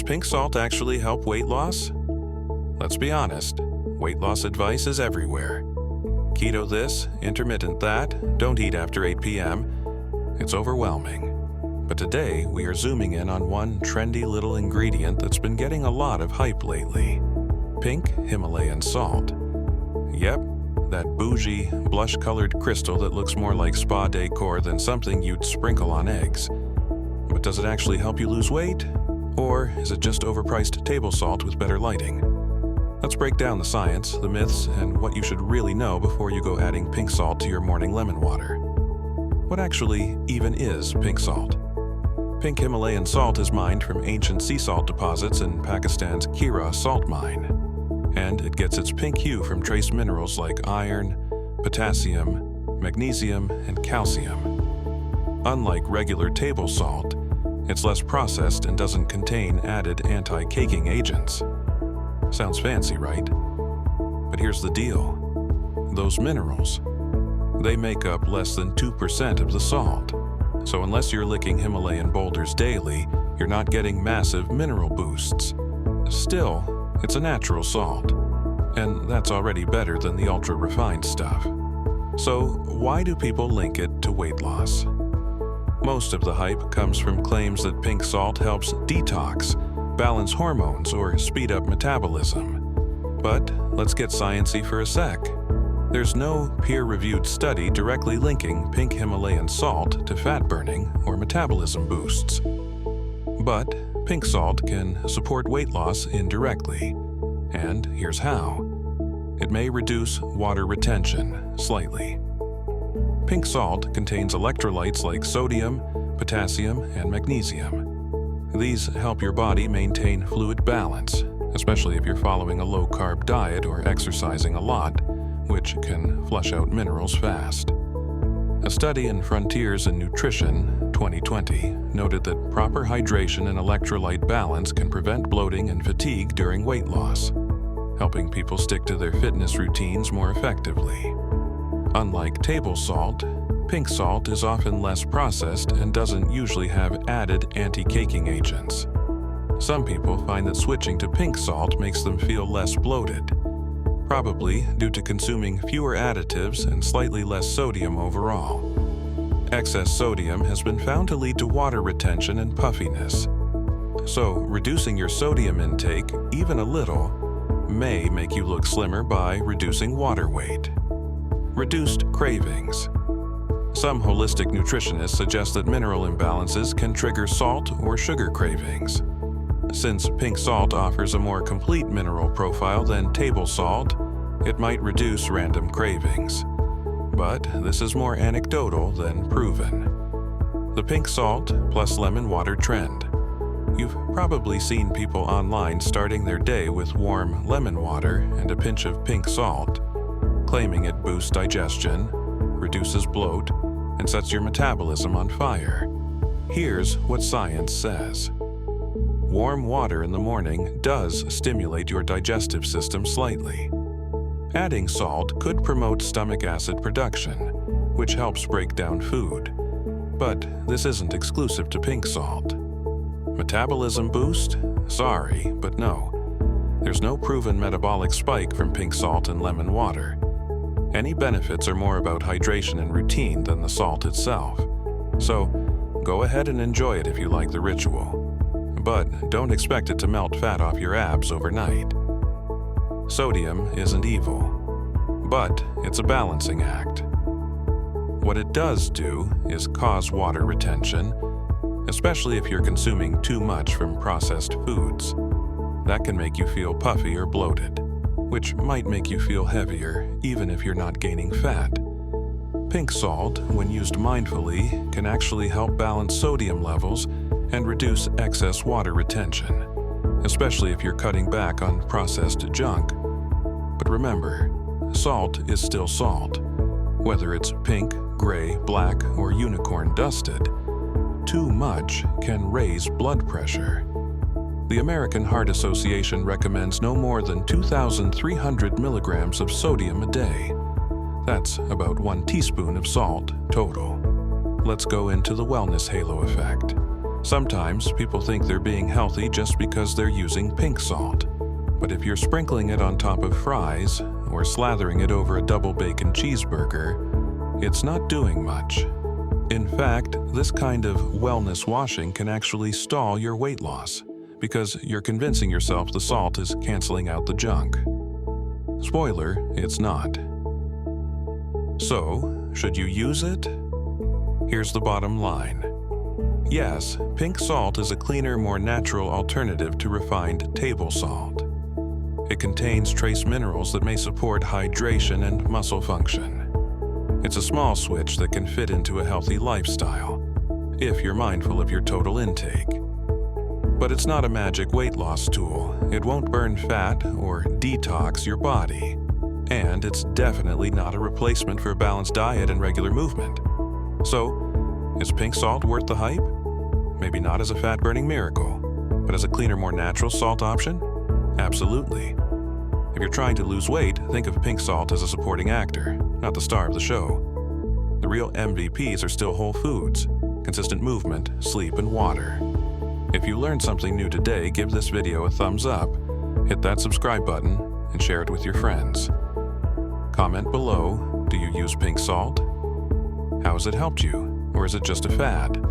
Does pink salt actually help weight loss? Let's be honest, weight loss advice is everywhere. Keto this, intermittent that, don't eat after 8 p.m. It's overwhelming. But today, we are zooming in on one trendy little ingredient that's been getting a lot of hype lately. Pink Himalayan salt. Yep, that bougie, blush-colored crystal that looks more like spa decor than something you'd sprinkle on eggs. But does it actually help you lose weight? Or is it just overpriced table salt with better lighting? Let's break down the science, the myths, and what you should really know before you go adding pink salt to your morning lemon water. What actually even is pink salt? Pink Himalayan salt is mined from ancient sea salt deposits in Pakistan's Kira salt mine, and it gets its pink hue from trace minerals like iron, potassium, magnesium, and calcium. Unlike regular table salt, it's less processed and doesn't contain added anti-caking agents. Sounds fancy, right? But here's the deal. Those minerals, they make up less than 2% of the salt. So unless you're licking Himalayan boulders daily, you're not getting massive mineral boosts. Still, it's a natural salt, and that's already better than the ultra-refined stuff. So why do people link it to weight loss? Most of the hype comes from claims that pink salt helps detox, balance hormones, or speed up metabolism. But let's get sciencey for a sec. There's no peer-reviewed study directly linking pink Himalayan salt to fat burning or metabolism boosts. But pink salt can support weight loss indirectly. And here's how. It may reduce water retention slightly. Pink salt contains electrolytes like sodium, potassium, and magnesium. These help your body maintain fluid balance, especially if you're following a low-carb diet or exercising a lot, which can flush out minerals fast. A study in Frontiers in Nutrition, 2020, noted that proper hydration and electrolyte balance can prevent bloating and fatigue during weight loss, helping people stick to their fitness routines more effectively. Unlike table salt, pink salt is often less processed and doesn't usually have added anti-caking agents. Some people find that switching to pink salt makes them feel less bloated, probably due to consuming fewer additives and slightly less sodium overall. Excess sodium has been found to lead to water retention and puffiness. So, reducing your sodium intake, even a little, may make you look slimmer by reducing water weight. Reduced cravings. Some holistic nutritionists suggest that mineral imbalances can trigger salt or sugar cravings. Since pink salt offers a more complete mineral profile than table salt, it might reduce random cravings. But this is more anecdotal than proven. The pink salt plus lemon water trend. You've probably seen people online starting their day with warm lemon water and a pinch of pink salt, claiming it boosts digestion, reduces bloat, and sets your metabolism on fire. Here's what science says. Warm water in the morning does stimulate your digestive system slightly. Adding salt could promote stomach acid production, which helps break down food. But this isn't exclusive to pink salt. Metabolism boost? Sorry, but no. There's no proven metabolic spike from pink salt and lemon water. Any benefits are more about hydration and routine than the salt itself. So, go ahead and enjoy it if you like the ritual. But don't expect it to melt fat off your abs overnight. Sodium isn't evil, but it's a balancing act. What it does do is cause water retention, especially if you're consuming too much from processed foods. That can make you feel puffy or bloated, which might make you feel heavier even if you're not gaining fat. Pink salt, when used mindfully, can actually help balance sodium levels and reduce excess water retention, especially if you're cutting back on processed junk. But remember, salt is still salt. Whether it's pink, gray, black, or unicorn dusted, too much can raise blood pressure. The American Heart Association recommends no more than 2,300 milligrams of sodium a day. That's about 1 teaspoon of salt total. Let's go into the wellness halo effect. Sometimes people think they're being healthy just because they're using pink salt. But if you're sprinkling it on top of fries or slathering it over a double bacon cheeseburger, it's not doing much. In fact, this kind of wellness washing can actually stall your weight loss because you're convincing yourself the salt is canceling out the junk. Spoiler, it's not. So, should you use it? Here's the bottom line. Yes, pink salt is a cleaner, more natural alternative to refined table salt. It contains trace minerals that may support hydration and muscle function. It's a small switch that can fit into a healthy lifestyle, if you're mindful of your total intake. But it's not a magic weight loss tool. It won't burn fat or detox your body. And it's definitely not a replacement for a balanced diet and regular movement. So, is pink salt worth the hype? Maybe not as a fat-burning miracle, but as a cleaner, more natural salt option? Absolutely. If you're trying to lose weight, think of pink salt as a supporting actor, not the star of the show. The real MVPs are still whole foods, consistent movement, sleep, and water. If you learned something new today, give this video a thumbs up, hit that subscribe button, and share it with your friends. Comment below, do you use pink salt? How has it helped you, or is it just a fad?